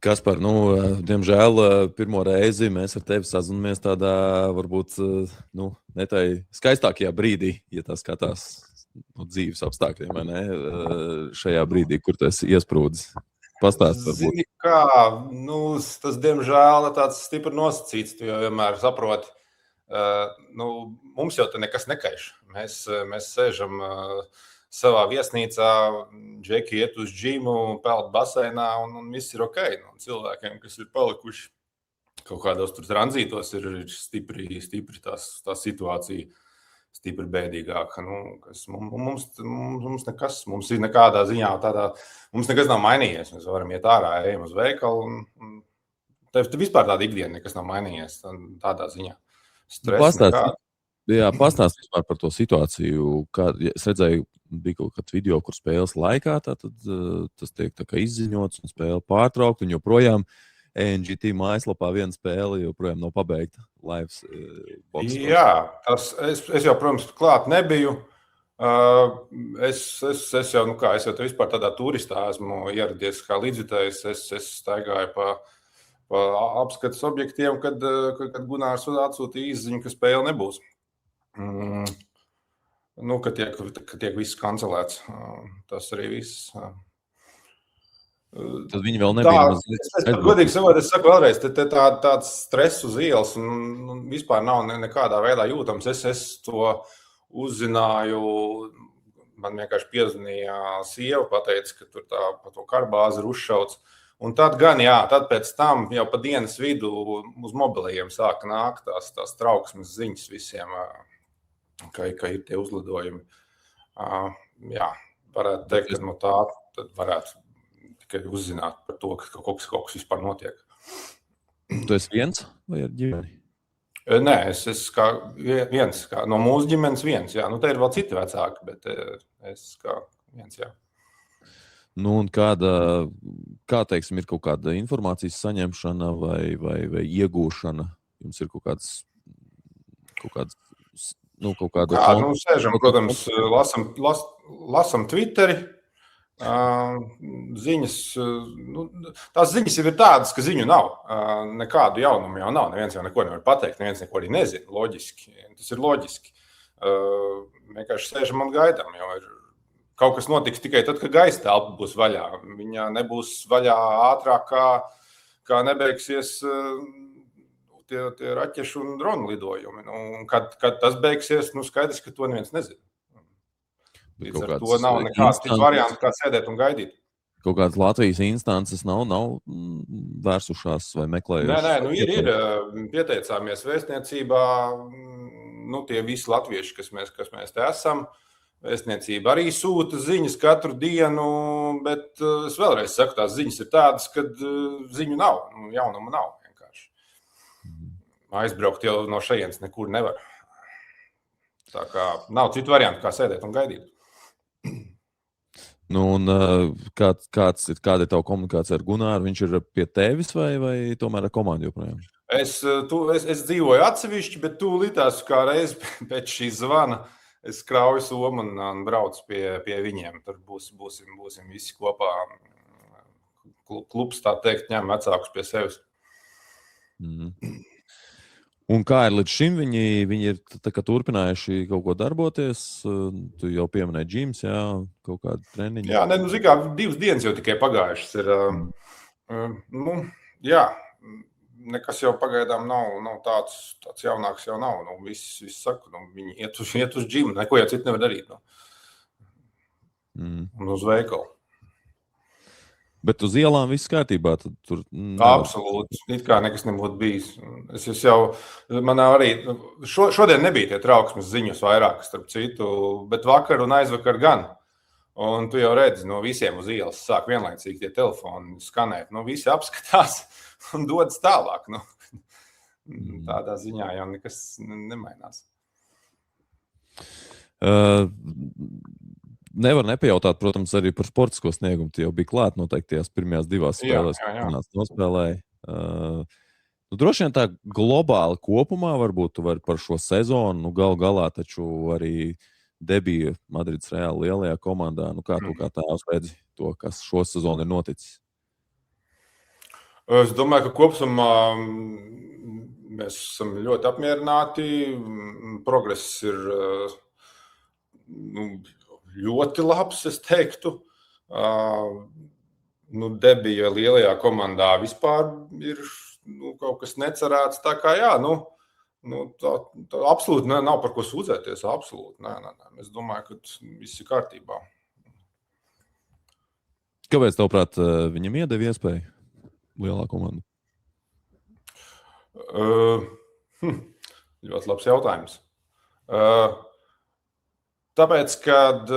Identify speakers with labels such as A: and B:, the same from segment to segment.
A: Kaspar, diemžēl pirmo reizi mēs ar tevi sazinamies tādā varbūt ne tai skaistākajā brīdī, ja tā skatās dzīves apstākļiem, vai ne? Šajā brīdī, kur tu esi iesprūdis. Pastāst, varbūt.
B: Zini kā, tas diemžēl tāds stipri nosacīts, tu jau vienmēr saproti. Mums jau te nekas nekaiš. Mēs sēžam savā viesnīcā, džeki iet uz džimu, peld baseinā un viss ir ok. Cilvēkiem, kas ir palikuši kaut kādos tur tranzītos, ir stipri tā situācija, stipri bēdīgāka. Mums nekas, mums ir nekādā ziņā mums nekas nav mainījies. Mēs varam iet ārā, ejam uz veikalu un tev vispār tāda ikdiena nekas nav mainījies tādā ziņā.
A: Pastāst vispār par to situāciju. Es redzēju, bija kaut kāds video, kur spēles laikā tad tas tiek tā kā izziņots un spēle pārtraukt, un joprojām ENGT mājaslapā viena spēle joprojām nav pabeigta. Lives,
B: jā, es jau, protams, klāt nebiju. Es jau te vispār tādā turistā esmu ieradies kā līdzjutējs. Es staigāju pa apskates objektiem, kad Gunārs atsūtīja izziņu, ka spēle nebūs. Ka tiek viss kancelēts. Tas arī viss.
A: Tad viņi vēl nebija.
B: Es godīgi sakot, es saku vēlreiz, tāds stress uz ielas un vispār nav nekādā veidā jūtams. Es to uzzināju, man vienkārši piezvanīja sieva, pateica, ka tur pa to karbāzi ir uzšauts. Un tad gan, tad pēc tam jau pa dienas vidu uz mobilajiem sāka nākt tās trauksmes ziņas visiem, ka ir tie uzlidojumi. Varētu teikt, ka no tā tad varētu tikai uzzināt par to, ka kaut kas vispār notiek.
A: Tu esi viens vai ar ģimeni?
B: Nē, es kā viens, kā no mūsu ģimenes viens, jā. Te ir vēl citi vecāki, bet es kā viens, jā.
A: Un kā teiksim, ir kaut kāda informācijas saņemšana vai iegūšana? Jums ir kaut kāda...
B: Sēžam, protams, lasam Twitteri, ziņas, tās ziņas jau ir tādas, ka ziņu nav, nekādu jaunumu jau nav, neviens jau neko nevar pateikt, neviens neko arī nezina, loģiski, tas ir loģiski. Vienkārši sēžam un gaidām, jo ir kaut kas notiks tikai tad, kad gaisa telpa būs vaļā. Viņa nebūs vaļā ātrāk, kā nebeigsies tie raķešu un dronu lidojumi. Kad tas beigsies, skaidrs, ka to neviens nezina. Līdz ar to nav nekāds cits variants, kā sēdēt un gaidīt.
A: Kaut kādas Latvijas instances nav vērsušās vai meklējušas?
B: Nē, ir. Pieteicāmies vēstniecībā, tie visi latvieši, kas mēs te esam. Vēstniecība arī sūta ziņas katru dienu, bet es vēlreiz saku, tās ziņas ir tādas, kad ziņu nav, jaunuma nav vienkārši. Aizbraukt jau no šejienes nekur nevar. Tā kā nav citu variantu, kā sēdēt un gaidīt.
A: Kāda ir tava komunikācija ar Gunāru? Viņš ir pie tevis vai tomēr ar komandu joprojām?
B: Es dzīvoju atsevišķi, bet tūlītās kā reiz pēc šī zvana es krauju somu un braucu pie viņiem. Tur būsim visi kopā. Klubs, tā teikt, ņem vecākus pie sevis.
A: Un kā ir līdz šim? Viņi ir turpinājuši kaut ko darboties? Tu jau pieminēji džims, kaut kādu treniņu?
B: Jā, 2 dienas jau tikai pagājušas ir. Nekas jau pagaidām nav tāds jaunāks jau nav. Viss saka, viņi iet uz džimu, neko jau citu nevar darīt. Un uz veikalu.
A: Bet uz ielām viss kārtībā?
B: Absolūti. It kā nekas nebūtu bijis. Man arī šodien nebija tie trauksmes ziņas vairāk, starp citu, bet vakar un aizvakar gan. Un tu jau redzi, no visiem uz ielas sāk vienlaicīgi tie telefoni skanēt. Visi apskatās un dodas tālāk. Tādā ziņā jau nekas nemainās.
A: Nevar nepajautāt, protams, arī par sportisko sniegumu. Tu jau bija klāt noteikti tajās pirmajās 2 spēlēs, kas nospēlēja. Droši vien tā globāli kopumā varbūt tu vari par šo sezonu, gal galā taču arī debija Madrides Real lielajā komandā. Kā tu kā tēvs redzi to, kas šo sezonu ir noticis?
B: Es domāju, ka kopumā mēs esam ļoti apmierināti. Progress ir ļoti labs, es teiktu. Debija lielajā komandā vispār ir kaut kas necerēts. Tā kā jā, tā absolūti nav par ko sūdzēties. Absolūti. Nē. Es domāju, ka viss ir kārtībā.
A: Kāpēc, tavuprāt, viņam iedeva iespēju lielā komanda?
B: Ļoti labs jautājums. Tāpēc, kad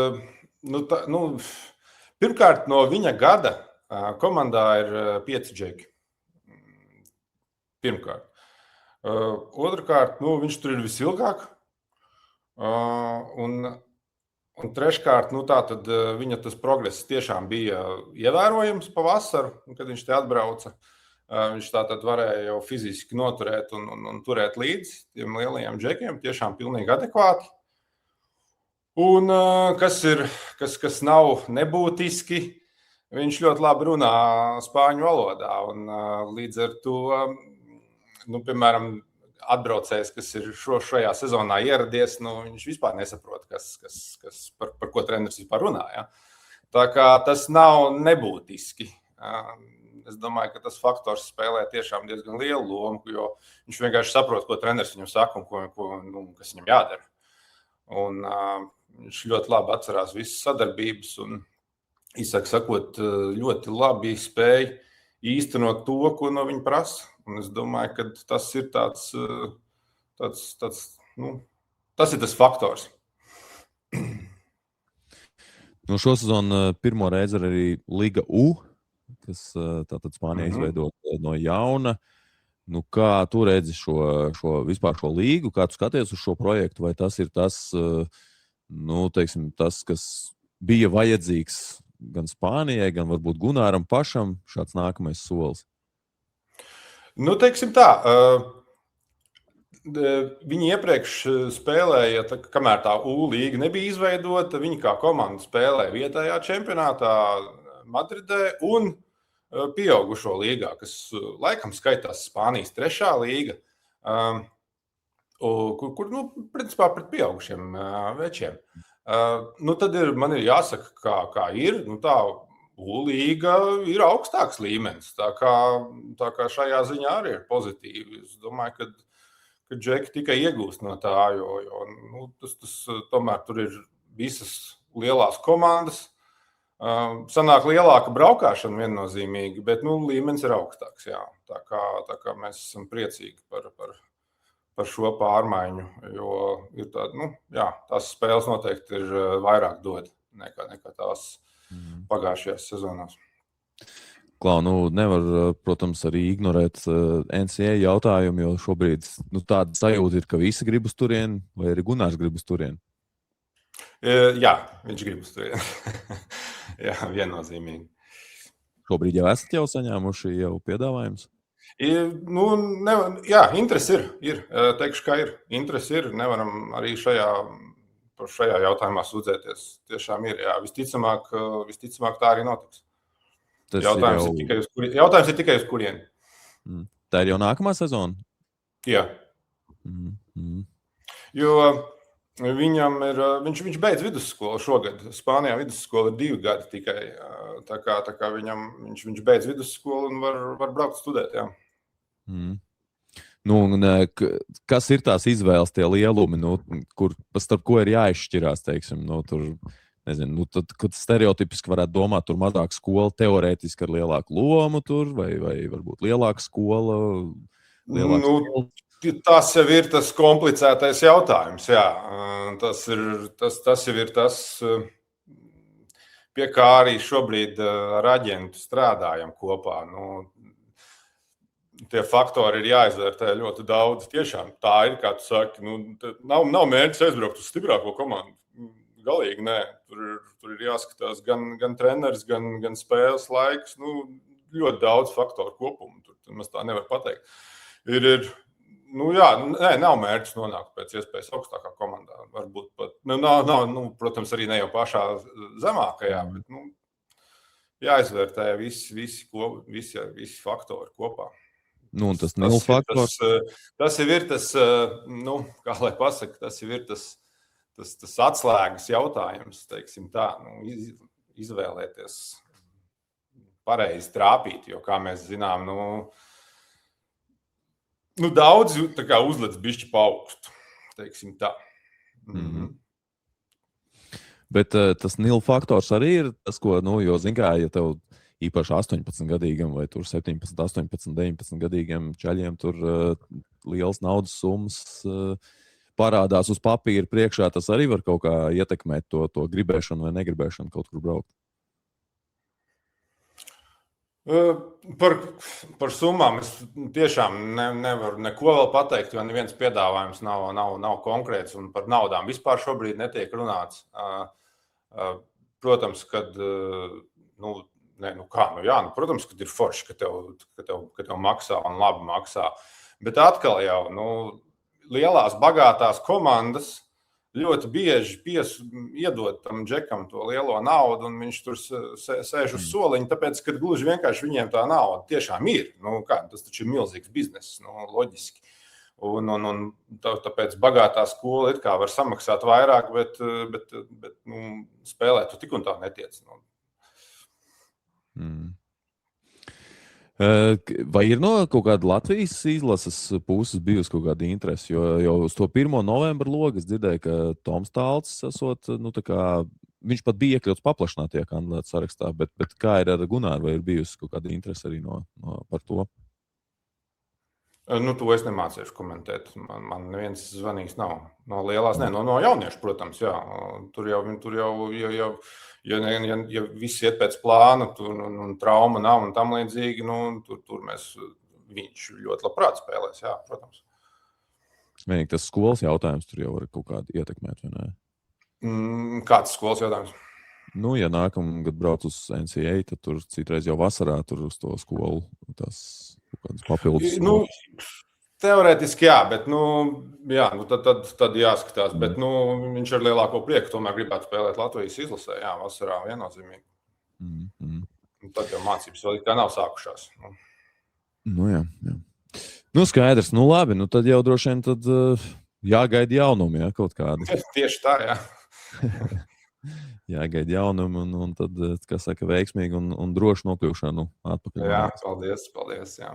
B: pirmkārt no viņa gada komandā ir 5 džeki. Pirmkārt. Otrkārt, viņš tur ir visilgāk. Un treškārt, tātad viņa tas progress tiešām bija ievērojams pavasaru, kad viņš te atbrauca. Viņš tātad varēja jau fiziski noturēt un turēt līdzi tiem lielajiem džekiem, tiešām pilnīgi adekvāti. Un kas nav nebūtiski, viņš ļoti labi runā spāņu valodā. Un līdz ar to, piemēram, atbraucējs, kas ir šajā sezonā ieradies, viņš vispār nesaprot, par ko treneris vispār runā. Ja? Tā kā tas nav nebūtiski. Es domāju, ka tas faktors spēlē tiešām diezgan lielu lomu, jo viņš vienkārši saprot, ko treneris viņam saka un kas viņam jādara. Un viņš ļoti labi atcerās visas sadarbības un, īsāk sakot, ļoti labi spēja īstenot to, ko no viņa prasa. Un es domāju, ka tas ir tas ir tas faktors.
A: Šo sezonu pirmo reizi arī Liga U, kas tātad Spānijā izveidot no jauna. Kā tu redzi vispār šo līgu, kā tu skaties uz šo projektu, vai tas ir tas, tas, kas bija vajadzīgs gan Spānijai, gan varbūt Gunāram pašam šāds nākamais solis?
B: Teiksim tā, viņi iepriekš spēlēja, kamēr tā U līga nebija izveidota, viņi kā komanda spēlēja vietējā čempionātā Madridē un pieaugušo līgā, kas laikam skaitās Spānijas 3. līga, kur principā pret pieaugušiem večiem. Tad man ir jāsaka, kā ir, tā U-līga ir augstāks līmenis, tā kā šajā ziņā arī ir pozitīvi. Es domāju, ka džeki tikai iegūst no tā, jo tas tomēr tur ir visas lielās komandas. Sanāk lielāka braukšana viennozīmīgi, bet līmenis ir augstāks. Jā. Tā kā mēs esam priecīgi par šo pārmaiņu, jo ir tās spēles noteikti ir vairāk dod nekā tās pagājušajās sezonās.
A: Klau, nevar, protams, arī ignorēt NCAA jautājumu, jo šobrīd tāda sajūta ir, ka visi grib uz turieni, vai arī Gunārs grib uz turieni?
B: Jā, viņš grib uz turieni. Jā, viennozīmīgi.
A: Šobrīd jau esat saņēmuši piedāvājumus?
B: Jā, interesi ir. Teikšu, ka ir. Interesi ir. Nevaram arī par šajā jautājumā sūdzēties. Tiešām ir. Jā, visticamāk tā arī notiks. Jautājums ir tikai uz kurieni.
A: Tā ir jau nākamā sezona?
B: Jā. Jo viņam viņš beidz vidusskolu šogad. Spānijā vidusskola ir 2 gadi tikai. Tā kā viņš beidz vidusskolu un var braukt studēt. Jā.
A: Kas ir tās izvēles, tie lielumi, starp ko ir jāizšķirās, teiksim, tur, nezinu, kad stereotipiski varētu domāt, tur mazāk skola teorētiski ar lielāku lomu tur, vai varbūt lielāka skola?
B: Tas jau ir tas komplicētais jautājums, jā. Tas jau ir tas, pie kā arī šobrīd ar aģentu strādājam kopā. Tie faktori ir jāizvērtē ļoti daudz. Tiešām tā ir, kā tu saki, nav mērķis aizbraukt uz stiprāko komandu. Galīgi nē. Tur ir jāskatās gan treneris, gan spēles laiks. Ļoti daudz faktoru kopumu. Tur mēs tā nevar pateikt. Nav mērķis nonākt pēc iespējas augstākā komandā. Varbūt pat, protams, arī ne jau pašā zemākajā, bet, jāizvērtē visi faktori kopā.
A: Nu, un tas nil faktors.
B: Tas jau ir tas, kā lai pasaka, tas jau ir tas atslēgas jautājums, teiksim tā, izvēlēties pareizi trāpīt, jo, kā mēs zinām, daudz tā kā uzlec bišķi pa augstu, teiksim tā.
A: Mm-hmm. Bet tas nil faktors arī ir tas, ko, jo, zin kā, ja tev īpaši 18-gadīgam vai tur 17, 18, 19-gadīgam čaļiem tur liels naudas summas parādās uz papīra priekšā, tas arī var kaut kā ietekmēt to gribēšanu vai negribēšanu kaut kur braukt.
B: Par summām es tiešām nevaru neko vēl pateikt, jo neviens piedāvājums nav konkrēts un par naudām vispār šobrīd netiek runāts. Protams, kad protams, kad ir forši, ka tev maksā un labi maksā. Bet atkal jau, lielās, bagātās komandas ļoti bieži iedod tam džekam to lielo naudu, un viņš tur sēž uz soliņa, tāpēc, ka gluži vienkārši viņiem tā nauda tiešām ir. Tas taču ir milzīgs bizness, loģiski. Un tāpēc bagātā skola it kā var samaksāt vairāk, bet spēlēt tu tik un tā netiec.
A: Vai ir no kaut kāda Latvijas izlases puses bijusi kaut kāda interese? Jo jau uz to 1. novembra logu es dzirdēju, ka Toms Tālcis esot, viņš pat bija iekļauts paplašinātajā kandidātu sarakstā, bet kā ir ar Gunāru, vai ir bijusi kaut kāda interese arī par to?
B: To es nemācīšu komentēt. Man neviens zvanīgs nav. No lielās, no jauniešu, protams, jā. Tur jau ja viss iet pēc plāna, un trauma nav un tam līdzīgi, tur viņš ļoti labprāt spēlēs, jā, protams.
A: Vienīgi tas skolas jautājums tur jau var kaut kādu ietekmēt, vai ne?
B: Kāds skolas jautājums?
A: Ja nākamgad brauc uz NCAA, tad tur citreiz jau vasarā tur uz to skolu tas papildus.
B: Teorētiski jā, bet tad jāskatās. Bet viņš ar lielāko prieku tomēr gribētu spēlēt Latvijas izlasē, jā, vasarā viennozīmīgi. Tad jau mācības vēl kā nav sākušās.
A: Jā. Skaidrs, labi, tad jau droši vien tad jāgaida jaunumi, jā, kaut kādi.
B: Tieši tā, jā.
A: Jāgaida jaunumi un tad, kā saka, veiksmīgi un droši nokļūšanu atpakaļ.
B: Jā, paldies, jā.